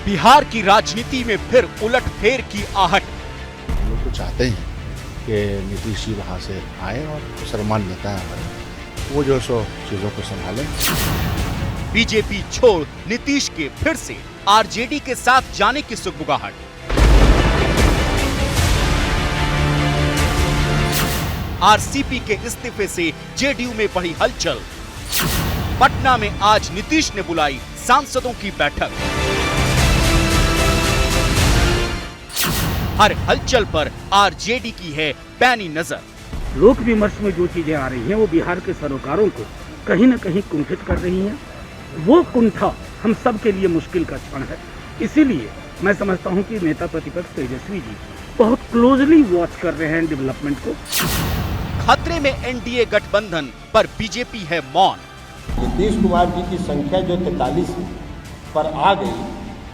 बिहार की राजनीति में फिर उलटफेर की आहट। हम लोग तो चाहते हैं कि नीतीश जी वहाँ से आए और मुसलमान नेता हैं वो जो सो चीजों को संभालें। बीजेपी छोड़ नीतीश के फिर से आरजेडी के साथ जाने की सुगबुगाहट। आरसीपी के इस्तीफे से जेडीयू में बढ़ी हलचल। पटना में आज नीतीश ने बुलाई सांसदों की बैठक। हर हलचल पर आरजेडी की है पैनी नजर। लोक विमर्श में जो चीजें आ रही हैं वो बिहार के सरोकारों को कहीं न कहीं कुंठित कर रही हैं। वो कुंठा हम सब के लिए मुश्किल का क्षण है। इसीलिए मैं समझता हूं कि नेता प्रतिपक्ष तेजस्वी जी बहुत क्लोजली वॉच कर रहे हैं डेवलपमेंट को। खतरे में एनडीए गठबंधन पर बीजेपी है मौन। नीतीश कुमार जी की संख्या जो 43 पर आ गई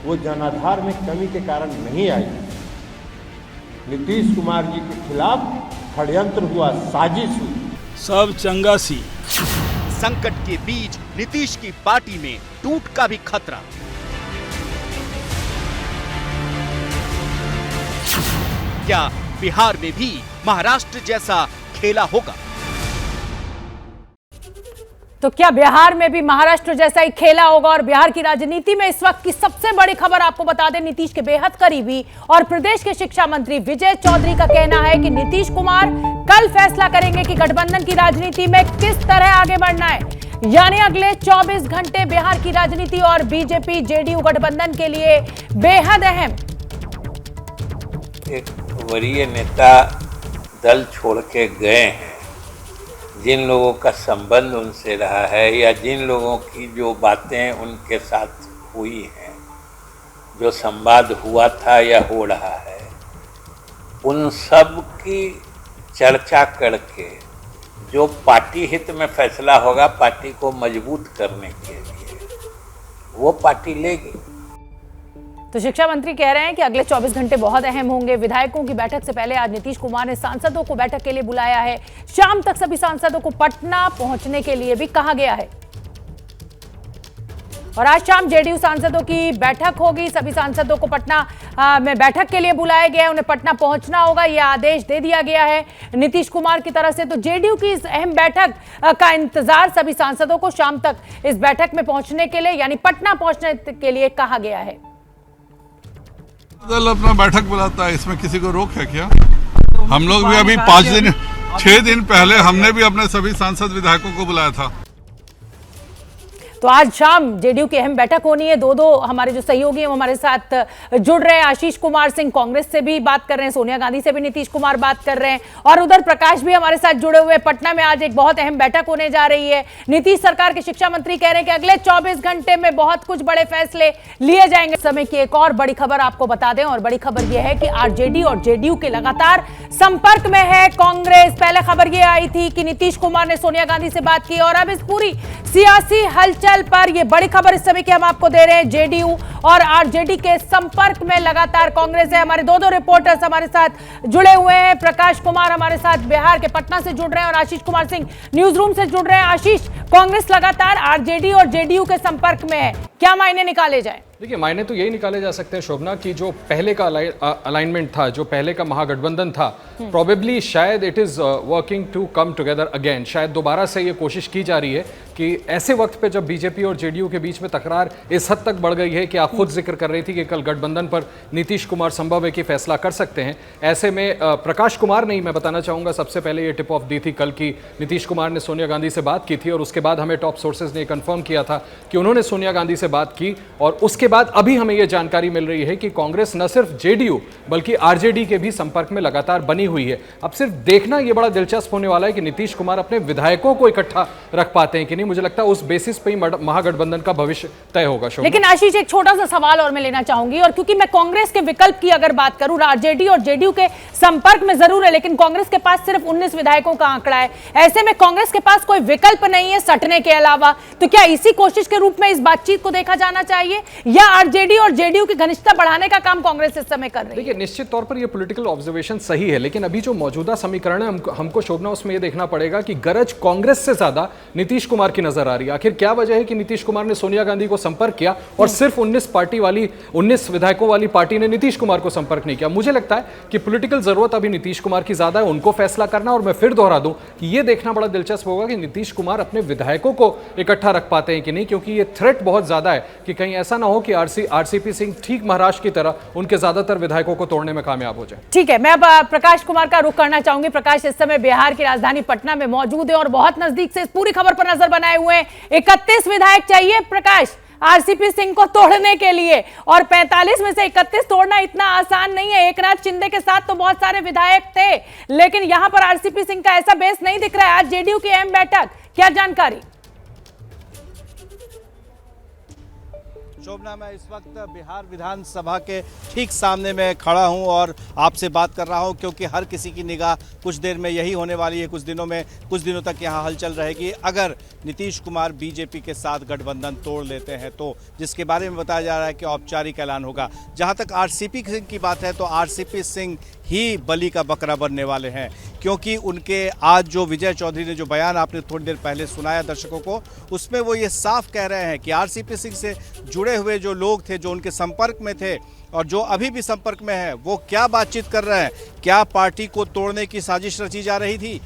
वो जनाधार में कमी के कारण नहीं आई। नीतीश कुमार जी के खिलाफ षड्यंत्र हुआ, साजिश हुई। सब चंगा सी। संकट के बीच नीतीश की पार्टी में टूट का भी खतरा। क्या बिहार में भी महाराष्ट्र जैसा खेला होगा? तो क्या बिहार में भी महाराष्ट्र जैसा ही खेला होगा? और बिहार की राजनीति में इस वक्त की सबसे बड़ी खबर आपको बता दें, नीतीश के बेहद करीबी और प्रदेश के शिक्षा मंत्री विजय चौधरी का कहना है कि नीतीश कुमार कल फैसला करेंगे कि गठबंधन की राजनीति में किस तरह आगे बढ़ना है। यानी अगले 24 घंटे बिहार की राजनीति और बीजेपी जेडीयू गठबंधन के लिए बेहद अहम। एक वरीय नेता दल छोड़ के गए हैं, जिन लोगों का संबंध उनसे रहा है या जिन लोगों की जो बातें उनके साथ हुई हैं, जो संवाद हुआ था या हो रहा है, उन सब की चर्चा करके जो पार्टी हित में फैसला होगा पार्टी को मजबूत करने के लिए, वो पार्टी लेगी। तो शिक्षा मंत्री कह रहे हैं कि अगले 24 घंटे बहुत अहम होंगे। विधायकों की बैठक से पहले आज नीतीश कुमार ने सांसदों को बैठक के लिए बुलाया है। शाम तक सभी सांसदों को पटना पहुंचने के लिए भी कहा गया है। और आज शाम जेडीयू सांसदों की बैठक होगी। सभी सांसदों को पटना में बैठक के लिए बुलाया गया है। उन्हें पटना पहुंचना होगा, यह आदेश दे दिया गया है नीतीश कुमार की तरफ से। तो जेडीयू की इस अहम बैठक का इंतजार सभी सांसदों को शाम तक इस बैठक में पहुंचने के लिए यानी पटना पहुंचने के लिए कहा गया है। दल अपना बैठक बुलाता है, इसमें किसी को रोक है क्या? हम लोग भी अभी 6 दिन पहले हमने भी अपने सभी सांसद विधायकों को बुलाया था। तो आज शाम जेडीयू की अहम बैठक होनी है। दो हमारे जो सहयोगी हैं वो हमारे साथ जुड़ रहे हैं। आशीष कुमार सिंह कांग्रेस से भी बात कर रहे हैं, सोनिया गांधी से भी नीतीश कुमार बात कर रहे हैं और उधर प्रकाश भी हमारे साथ जुड़े हुए हैं। पटना में आज एक बहुत अहम बैठक होने जा रही है। नीतीश सरकार के शिक्षा मंत्री कह रहे हैं कि अगले 24 घंटे में बहुत कुछ बड़े फैसले लिए जाएंगे। समय की एक और बड़ी खबर आपको बता दें और बड़ी खबर यह है कि आरजेडी और जेडीयू के लगातार संपर्क में है कांग्रेस। पहले खबर यह आई थी कि नीतीश कुमार ने सोनिया गांधी से बात की और अब इस पूरी सियासी हलचल पर यह बड़ी खबर इस समय की हम आपको दे रहे हैं। जेडीयू और आरजेडी के संपर्क में लगातार कांग्रेस है। हमारे दो रिपोर्टर्स हमारे साथ जुड़े हुए हैं। प्रकाश कुमार हमारे साथ बिहार के पटना से जुड़ रहे हैं और आशीष कुमार सिंह न्यूज रूम से जुड़ रहे हैं। आशीष, कांग्रेस लगातार आरजेडी और जेडीयू के संपर्क में है, क्या मायने निकाले जाए? देखिए, मायने तो यही निकाले जा सकते हैं शोभना कि जो पहले का अलाइनमेंट था, जो पहले का महागठबंधन था, प्रोबेबली शायद it is working to come together again. शायद दोबारा से ये कोशिश की जा रही है कि ऐसे वक्त पे जब बीजेपी और जेडीयू के बीच में तकरार इस हद तक बढ़ गई है कि आप खुद जिक्र कर रही थी कि कल गठबंधन पर नीतीश कुमार संभव है कि फैसला कर सकते हैं। ऐसे में प्रकाश कुमार ने ही, मैं बताना चाहूंगा, सबसे पहले ये टिप ऑफ दी थी कल की नीतीश कुमार ने सोनिया गांधी से बात की थी और उसके बाद हमें टॉप सोर्सेज ने कंफर्म किया था कि उन्होंने सोनिया गांधी से बात की। और उसके बाद अभी हमें यह जानकारी मिल रही है कि कांग्रेस न सिर्फ जेडीयू बल्कि आरजेडी के भी संपर्क में लगातार बनी हुई है। अब सिर्फ देखना यह बड़ा दिलचस्प होने वाला है कि नीतीश कुमार अपने विधायकों को इकट्ठा रख पाते हैं कि नहीं। मुझे लगता है उस बेसिस पे ही महागठबंधन का भविष्य तय होगा। लेकिन आशीष, एक छोटा सा सवाल और मैं लेना चाहूंगी, और क्योंकि मैं कांग्रेस के विकल्प की अगर बात करूं, आरजेडी और जेडीयू के संपर्क में जरूर है लेकिन कांग्रेस के पास सिर्फ 19 विधायकों का आंकड़ा है। ऐसे में कांग्रेस के पास कोई विकल्प नहीं है सटने के अलावा। तो क्या इसी कोशिश के रूप में इस बातचीत को देखा जाना चाहिए या आरजेडी और जेडीयू की घनिष्ठता बढ़ाने का काम कांग्रेस इस समय कर रही है? देखिए, निश्चित तौर पर यह पॉलिटिकल ऑब्जर्वेशन सही है, लेकिन अभी जो मौजूदा समीकरण है हमको शोभना उसमें यह देखना पड़ेगा कि गरज कांग्रेस से ज्यादा नीतीश कुमार की नजर आ रही है। आखिर क्या वजह है कि नीतीश कुमार ने सोनिया गांधी को संपर्क किया और सिर्फ 19 19 विधायकों वाली पार्टी ने नीतीश कुमार को संपर्क नहीं किया। मुझे लगता है कि पॉलिटिकल जरूरत अभी नीतीश कुमार की ज्यादा है, उनको फैसला करना। और मैं फिर दोहरा दूं कि यह देखना बड़ा दिलचस्प होगा कि नीतीश कुमार अपने विधायकों को इकट्ठा रख पाते हैं कि नहीं, क्योंकि ये थ्रेट बहुत ज्यादा है कि कहीं ऐसा ना हो कि आरसीपी सिंह ठीक महाराष्ट्र की तरह उनके ज्यादातर विधायकों को तोड़ने में कामयाब हो जाए। ठीक है, मैं अब प्रकाश कुमार का रुख करना चाहूंगी। प्रकाश इस समय बिहार की राजधानी पटना में मौजूद है और बहुत नजदीक से इस पूरी खबर पर नजर बनाए हुए हैं। 31 विधायक चाहिए प्रकाश आरसीपी सिंह को तोड़ने के लिए, और 45 में से 31 तोड़ना इतना आसान नहीं है। एकनाथ शिंदे के साथ तो बहुत सारे विधायक थे, लेकिन यहां पर आरसीपी सिंह का ऐसा बेस नहीं दिख रहा है। आज जेडीयू की अहम बैठक, क्या जानकारी? शोभना, मैं इस वक्त बिहार विधानसभा के ठीक सामने में खड़ा हूं और आपसे बात कर रहा हूं, क्योंकि हर किसी की निगाह कुछ देर में यही होने वाली है। कुछ दिनों तक यहां हलचल रहेगी अगर नीतीश कुमार बीजेपी के साथ गठबंधन तोड़ लेते हैं तो, जिसके बारे में बताया जा रहा है कि औपचारिक ऐलान होगा। जहां तक आरसीपी सिंह की बात है तो आरसीपी सिंह ही बलि का बकरा बनने वाले हैं, क्योंकि उनके आज जो विजय चौधरी ने जो बयान आपने थोड़ी देर पहले सुनाया दर्शकों को, उसमें वो ये साफ कह रहे हैं कि आरसीपी सिंह से जुड़े हुए जो लोग थे, जो उनके संपर्क में थे और जो अभी भी संपर्क में हैं, वो क्या बातचीत कर रहे हैं। क्या पार्टी को तोड़ने की साजिश रची जा रही थी?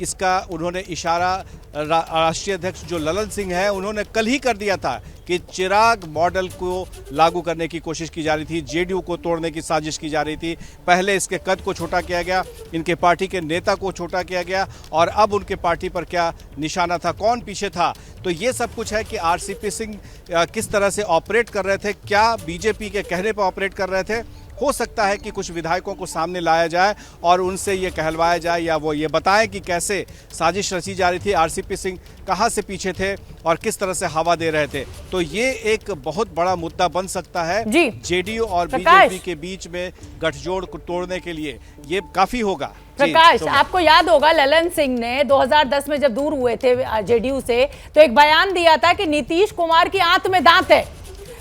इसका उन्होंने इशारा राष्ट्रीय अध्यक्ष जो ललन सिंह है उन्होंने कल ही कर दिया था कि चिराग मॉडल को लागू करने की कोशिश की जा रही थी, जेडीयू को तोड़ने की साजिश की जा रही थी। पहले इसके कद को छोटा किया गया, इनके पार्टी के नेता को छोटा किया गया, और अब उनके पार्टी पर क्या निशाना था, कौन पीछे था। तो ये सब कुछ है कि आरसीपी सिंह किस तरह से ऑपरेट कर रहे थे, क्या बीजेपी के कहने पर ऑपरेट कर रहे थे। हो सकता है कि कुछ विधायकों को सामने लाया जाए और उनसे ये कहलवाया जाए या वो ये बताएं कि कैसे साजिश रची जा रही थी, आरसीपी सिंह कहां से पीछे थे और किस तरह से हवा दे रहे थे। तो ये एक बहुत बड़ा मुद्दा बन सकता है जेडीयू और बीजेपी के बीच में गठजोड़ को तोड़ने के लिए। ये काफी होगा। प्रकाश, आपको याद होगा ललन सिंह ने 2010 में जब दूर हुए थे जेडीयू से तो एक बयान दिया था कि नीतीश कुमार की आंत में दांत है।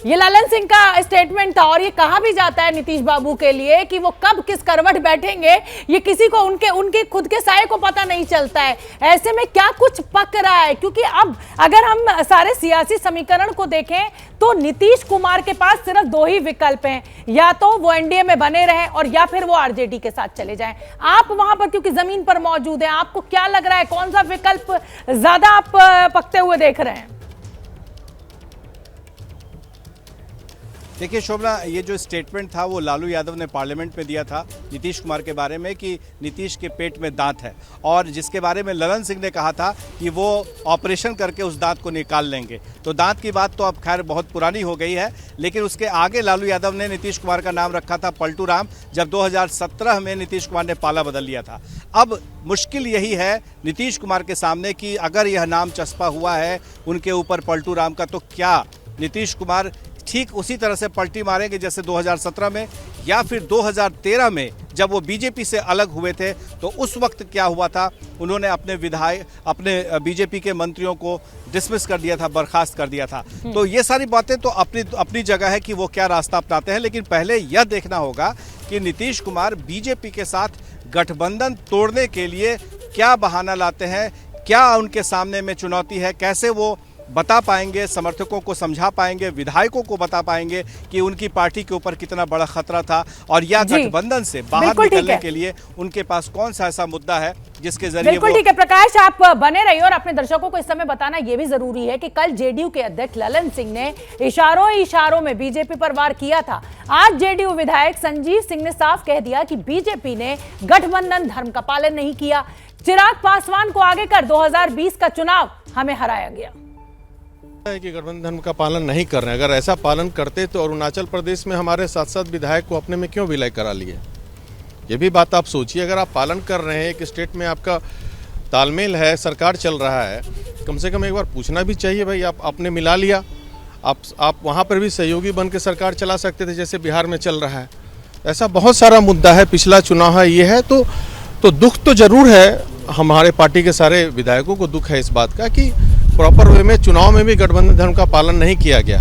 ये ललन सिंह का स्टेटमेंट था और ये कहा भी जाता है नीतीश बाबू के लिए कि वो कब किस करवट बैठेंगे ये किसी को उनके खुद के साये को पता नहीं चलता है। ऐसे में क्या कुछ पक रहा है, क्योंकि अब अगर हम सारे सियासी समीकरण को देखें तो नीतीश कुमार के पास सिर्फ 2 ही विकल्प हैं, या तो वो एनडीए में बने रहें और या फिर वो आरजेडी के साथ चले जाएं। आप वहां पर क्योंकि जमीन पर मौजूद हैं, आपको क्या लग रहा है कौन सा विकल्प ज्यादा आप पकते हुए देख रहे हैं? देखिए शोभना, ये जो स्टेटमेंट था वो लालू यादव ने पार्लियामेंट में दिया था नीतीश कुमार के बारे में कि नीतीश के पेट में दांत है, और जिसके बारे में ललन सिंह ने कहा था कि वो ऑपरेशन करके उस दांत को निकाल लेंगे। तो दांत की बात तो अब खैर बहुत पुरानी हो गई है, लेकिन उसके आगे लालू यादव ने नीतीश कुमार का नाम रखा था पलटू राम, जब 2017 में नीतीश कुमार ने पाला बदल लिया था। अब मुश्किल यही है नीतीश कुमार के सामने कि अगर यह नाम चस्पा हुआ है उनके ऊपर पलटू राम का, तो क्या नीतीश कुमार ठीक उसी तरह से पलटी मारेंगे जैसे 2017 में, या फिर 2013 में जब वो बीजेपी से अलग हुए थे तो उस वक्त क्या हुआ था, उन्होंने अपने बीजेपी के मंत्रियों को डिसमिस कर दिया था, बर्खास्त कर दिया था। तो ये सारी बातें तो अपनी जगह है कि वो क्या रास्ता अपनाते हैं, लेकिन पहले यह देखना होगा कि नीतीश कुमार बीजेपी के साथ गठबंधन तोड़ने के लिए क्या बहाना लाते हैं, क्या उनके सामने में चुनौती है, कैसे वो बता पाएंगे, समर्थकों को समझा पाएंगे, विधायकों को बता पाएंगे कि उनकी पार्टी के ऊपर कितना बड़ा खतरा था, और या गठबंधन से बाहर निकलने के लिए उनके पास कौन सा ऐसा मुद्दा है जिसके जरिए। बिल्कुल ठीक है प्रकाश, आप बने रहिए और अपने दर्शकों को इस समय बताना यह भी जरूरी है कि कल जेडीयू के अध्यक्ष ललन सिंह ने इशारों में बीजेपी पर वार किया था। आज जेडीयू विधायक संजीव सिंह ने साफ कह दिया कि बीजेपी ने गठबंधन धर्म का पालन नहीं किया। चिराग पासवान को आगे कर 2020 का चुनाव हमें हराया गया है कि गठबंधन का पालन नहीं कर रहे हैं। अगर ऐसा पालन करते तो अरुणाचल प्रदेश में हमारे 7 विधायक को अपने में क्यों विलय करा लिए? ये भी बात आप सोचिए। अगर आप पालन कर रहे हैं, एक स्टेट में आपका तालमेल है, सरकार चल रहा है, कम से कम एक बार पूछना भी चाहिए भाई, आपने मिला लिया, आप वहाँ पर भी सहयोगी बन के सरकार चला सकते थे जैसे बिहार में चल रहा है। ऐसा बहुत सारा मुद्दा है, पिछला चुनाव है, ये है तो दुख तो जरूर है। हमारे पार्टी के सारे विधायकों को दुख है इस बात का कि प्रॉपर वे में चुनाव में भी गठबंधन धर्म का पालन नहीं किया गया।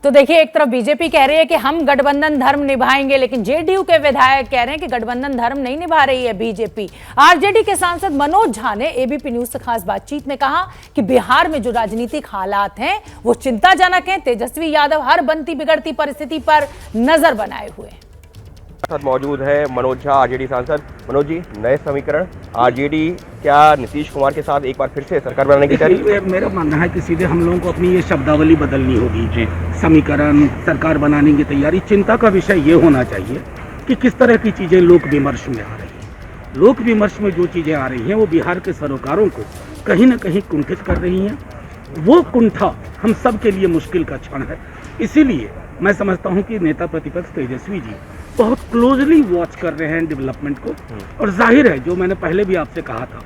तो देखिए, एक तरफ बीजेपी कह रही है कि हम गठबंधन धर्म निभाएंगे, लेकिन जेडीयू के विधायक कह रहे हैं कि गठबंधन धर्म नहीं निभा रही है बीजेपी। आरजेडी के सांसद मनोज झा ने एबीपी न्यूज से खास बातचीत में कहा कि बिहार में जो राजनीतिक हालात हैं वो चिंताजनक हैं। तेजस्वी यादव हर बनती बिगड़ती परिस्थिति पर नजर बनाए हुए हैं। साथ मौजूद है मनोज झा, आरजेडी सांसद। मनोज जी, नए समीकरण, आरजेडी क्या नीतीश कुमार के साथ एक बार फिर से सरकार बनाने की तैयारी? मेरा मानना है कि सीधे हम लोगों को अपनी ये शब्दावली बदलनी होगी जी। समीकरण, सरकार बनाने की तैयारी, चिंता का विषय ये होना चाहिए कि किस तरह की चीजें लोक विमर्श में आ रही हैं। लोक विमर्श में जो चीजें आ रही हैं वो बिहार के सरोकारों को कहीं ना कहीं कुंठित कर रही हैं। वो कुंठा हम सब के लिए मुश्किल का क्षण है। इसीलिए मैं समझता हूं कि नेता प्रतिपक्ष तेजस्वी जी बहुत क्लोजली वॉच कर रहे हैं डेवलपमेंट को। और जाहिर है, जो मैंने पहले भी आपसे कहा था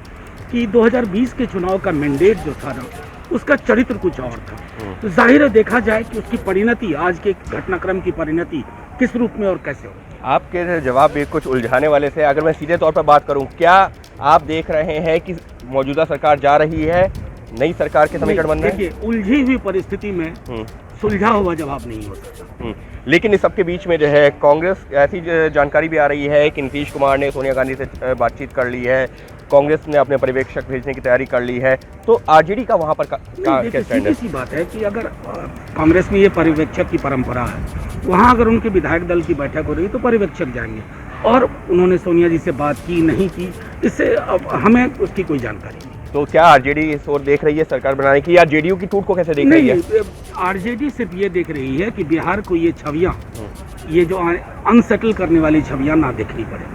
कि 2020 के चुनाव का मैंडेट जो था ना, उसका चरित्र कुछ और था। तो जाहिर है, देखा जाए कि उसकी परिणति, आज के घटनाक्रम की परिणति किस रूप में और कैसे हो। आपके जवाब भी कुछ उलझाने वाले थे। अगर मैं सीधे तौर पर बात करूं, क्या आप देख रहे हैं कि मौजूदा सरकार जा रही है, नई सरकार के समीकरण बन रहे हैं? देखिए, उलझी हुई परिस्थिति में सुलझा हुआ जवाब नहीं हो सकता। लेकिन इस सबके बीच में जो है कांग्रेस, ऐसी जानकारी भी आ रही है कि नीतीश कुमार ने सोनिया गांधी से बातचीत कर ली है, कांग्रेस ने अपने पर्यवेक्षक भेजने की तैयारी कर ली है। तो आरजेडी का वहां पर क्या स्टैंड है? सीधी बात है कि अगर कांग्रेस में ये पर्यवेक्षक की परंपरा है, वहां अगर उनके विधायक दल की बैठक हो रही है तो पर्यवेक्षक जाएंगे। और उन्होंने सोनिया जी से बात की नहीं की, इससे हमें उसकी कोई जानकारी नहीं। तो क्या आरजेडी इस ओर देख रही है सरकार बनाने की, या जेडीयू की टूट को कैसे देख रही है? आरजेडी सिर्फ ये देख रही है कि बिहार को ये छवियां, ये जो अनसेटल करने वाली छवियां ना देखनी पड़े।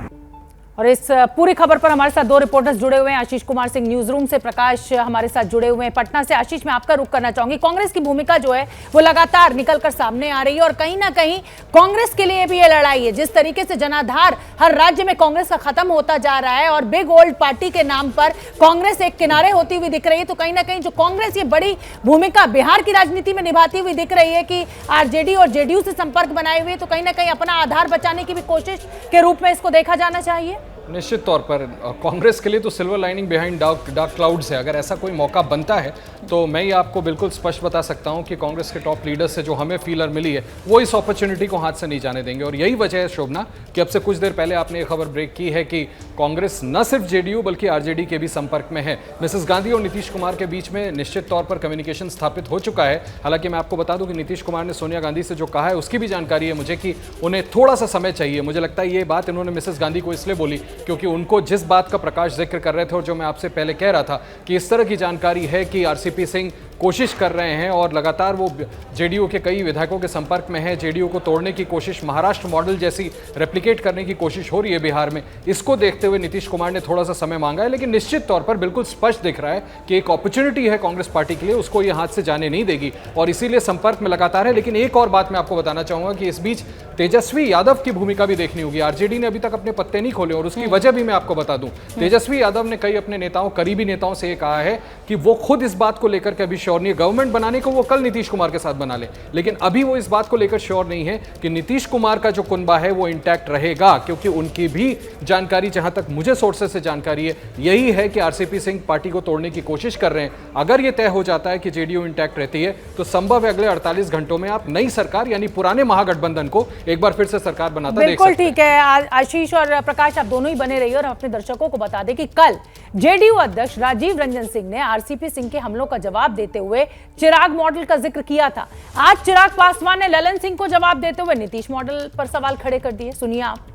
और इस पूरी खबर पर हमारे साथ दो रिपोर्टर्स जुड़े हुए हैं। आशीष कुमार सिंह न्यूज रूम से, प्रकाश हमारे साथ जुड़े हुए हैं पटना से। आशीष, मैं आपका रुख करना चाहूंगी। कांग्रेस की भूमिका जो है वो लगातार निकलकर सामने आ रही है और कहीं ना कहीं कांग्रेस के लिए भी ये लड़ाई है। जिस तरीके से जनाधार हर राज्य में कांग्रेस का खत्म होता जा रहा है और बिग ओल्ड पार्टी के नाम पर कांग्रेस एक किनारे होती हुई दिख रही है, तो कहीं ना कहीं जो कांग्रेस ये बड़ी भूमिका बिहार की राजनीति में निभाती हुई दिख रही है कि आरजेडी और जेडीयू से संपर्क बनाए हुए, तो कहीं ना कहीं अपना आधार बचाने की भी कोशिश के रूप में इसको देखा जाना चाहिए। निश्चित तौर पर कांग्रेस के लिए तो silver lining behind dark clouds है। अगर ऐसा कोई मौका बनता है तो मैं ये आपको बिल्कुल स्पष्ट बता सकता हूं कि कांग्रेस के टॉप लीडर्स से जो हमें फीलर मिली है वो इस अपॉर्चुनिटी को हाथ से नहीं जाने देंगे। और यही वजह है शोभना कि अब से कुछ देर पहले आपने ये खबर ब्रेक की है कि कांग्रेस न सिर्फ जेडीयू बल्कि आरजेडी के भी संपर्क में है। मिसेस गांधी और नीतीश कुमार के बीच में निश्चित तौर पर कम्युनिकेशन स्थापित हो चुका है। हालांकि मैं आपको बता दूं कि नीतीश कुमार ने सोनिया गांधी से जो कहा है उसकी भी जानकारी है मुझे कि उन्हें थोड़ा सा समय चाहिए। मुझे लगता है ये बात इन्होंने मिसेस गांधी को इसलिए बोली क्योंकि उनको जिस बात का प्रकाश जिक्र कर रहे थे और जो मैं आपसे पहले कह रहा था कि इस तरह की जानकारी है कि आरसीपी सिंह कोशिश कर रहे हैं और लगातार वो जेडीयू के कई विधायकों के संपर्क में है। जेडीयू को तोड़ने की कोशिश, महाराष्ट्र मॉडल जैसी रेप्लिकेट करने की कोशिश हो रही है बिहार में। इसको देखते हुए नीतीश कुमार ने थोड़ा सा समय मांगा है, लेकिन निश्चित तौर पर बिल्कुल स्पष्ट दिख रहा है कि एक अपॉर्चुनिटी है कांग्रेस पार्टी के लिए, उसको ये हाथ से जाने नहीं देगी और इसीलिए संपर्क में लगातार है। लेकिन एक और बात मैं आपको बताना चाहूंगा कि इस बीच तेजस्वी यादव की भूमिका भी देखनी होगी। आरजेडी ने अभी तक अपने पत्ते नहीं खोले और उसकी वजह भी मैं आपको बता दूं। तेजस्वी यादव ने कई अपने नेताओं, करीबी नेताओं से ये कहा है कि वो खुद इस बात को लेकर के अभी श्योर नहीं है। गवर्नमेंट बनाने को वो कल नीतीश कुमार के साथ बना ले, लेकिन अभी वो इस बात को लेकर श्योर नहीं है कि नीतीश कुमार का जो कुनबा है वो इंटैक्ट रहेगा, क्योंकि उनकी भी जानकारी, जहां तक मुझे सोर्सेस से जानकारी है, यही है कि आरसीपी सिंह पार्टी को तोड़ने की कोशिश कर रहे हैं। अगर ये तय हो जाता है कि जेडीयू इंटैक्ट रहती है तो संभव है अगले 48 घंटों में आप नई सरकार यानी पुराने महागठबंधन को एक बार फिर से सरकार बनाता देख सकते हैं। बिल्कुल ठीक है। आशीष और प्रकाश, आप दोनों ही बने रहिए और हम अपने दर्शकों को बता दें कि कल जेडीयू अध्यक्ष राजीव रंजन सिंह ने आरसीपी सिंह के हमलों का जवाब देते हुए चिराग मॉडल का जिक्र किया था। आज चिराग पासवान ने ललन सिंह को जवाब देते हुए नीतीश मॉडल पर सवाल खड़े कर दिए। सुनिए आप।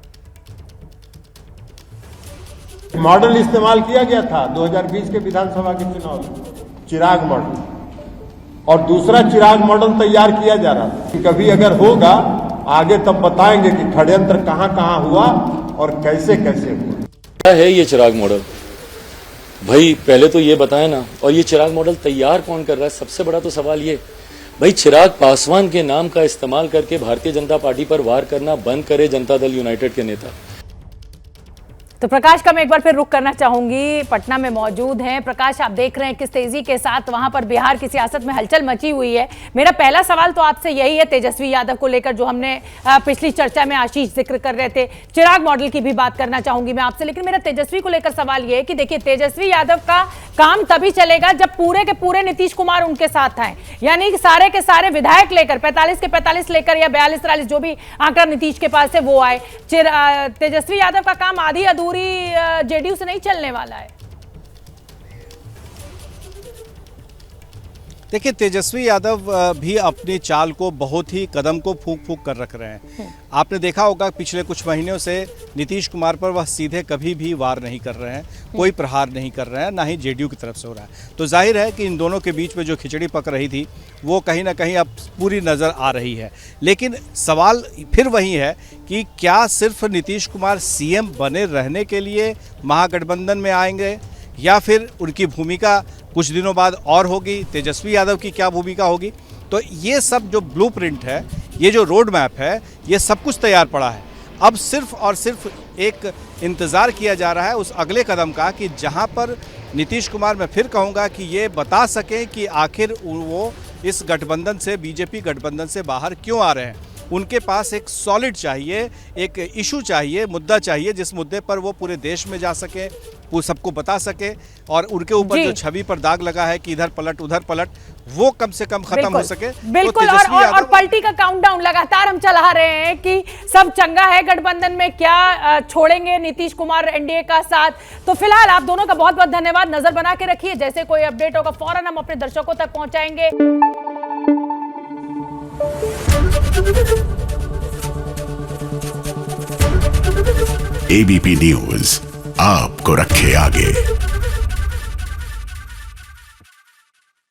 मॉडल इस्तेमाल किया गया था 2020 के विधानसभा के चुनाव में, चिराग मॉडल, और दूसरा चिराग मॉडल तैयार किया जा रहा था। कभी अगर होगा आगे तब बताएंगे कि षड्यंत्र कहां कहां हुआ और कैसे कैसे हुआ। क्या है ये चिराग मॉडल? भाई पहले तो ये बताएं ना। और ये चिराग मॉडल तैयार कौन कर रहा है? सबसे बड़ा तो सवाल ये, भाई चिराग पासवान के नाम का इस्तेमाल करके भारतीय जनता पार्टी पर वार करना बंद करे जनता दल यूनाइटेड के नेता। तो प्रकाश का मैं एक बार फिर रुख करना चाहूंगी, पटना में मौजूद हैं। प्रकाश, आप देख रहे हैं किस तेजी के साथ वहां पर बिहार की सियासत में हलचल मची हुई है। मेरा पहला सवाल तो आपसे यही है, तेजस्वी यादव को लेकर जो हमने पिछली चर्चा में आशीष जिक्र कर रहे थे, चिराग मॉडल की भी बात करना चाहूंगी मैं आपसे, लेकिन मेरा तेजस्वी को लेकर सवाल यह है कि देखिए, तेजस्वी यादव का काम तभी चलेगा जब पूरे के पूरे नीतीश कुमार उनके साथ आए, यानी कि सारे के सारे विधायक लेकर 45 के 45 लेकर या 42-43 जो भी आंकड़ा नीतीश के पास है वो आए। तेजस्वी यादव का काम आधी अधूरी जेडीयू से नहीं चलने वाला है। देखिए, तेजस्वी यादव भी अपनी चाल को बहुत ही कदम को फूंक फूंक कर रख रहे हैं। आपने देखा होगा पिछले कुछ महीनों से नीतीश कुमार पर वह सीधे कभी भी वार नहीं कर रहे हैं, कोई प्रहार नहीं कर रहे हैं, ना ही जेडीयू की तरफ से हो रहा है। तो जाहिर है कि इन दोनों के बीच में जो खिचड़ी पक रही थी वो कहीं ना कहीं अब पूरी नज़र आ रही है। लेकिन सवाल फिर वही है कि क्या सिर्फ नीतीश कुमार सीएम बने रहने के लिए महागठबंधन में आएंगे, या फिर उनकी भूमिका कुछ दिनों बाद और होगी, तेजस्वी यादव की क्या भूमिका होगी? तो ये सब जो ब्लूप्रिंट है, ये जो रोड मैप है, ये सब कुछ तैयार पड़ा है। अब सिर्फ और सिर्फ एक इंतज़ार किया जा रहा है उस अगले कदम का कि जहां पर नीतीश कुमार, मैं फिर कहूँगा कि ये बता सकें कि आखिर वो इस गठबंधन से, बीजेपी गठबंधन से बाहर क्यों आ रहे हैं। उनके पास एक सॉलिड चाहिए, एक इशू चाहिए, मुद्दा चाहिए, जिस मुद्दे पर वो पूरे देश में जा सके, वो सबको बता सके, और उनके ऊपर जो छवि पर दाग लगा है कि इधर पलट उधर पलट, वो कम से कम खत्म हो सके। बिल्कुल। तो और पलटी का काउंटडाउन लगातार हम चला रहे हैं कि सब चंगा है गठबंधन में, क्या छोड़ेंगे नीतीश कुमार एनडीए का साथ। तो फिलहाल आप दोनों का बहुत बहुत धन्यवाद। नजर बना के रखिए, जैसे कोई अपडेट होगा फौरन हम अपने दर्शकों तक पहुंचाएंगे। एबीपी न्यूज आपको रखे आगे।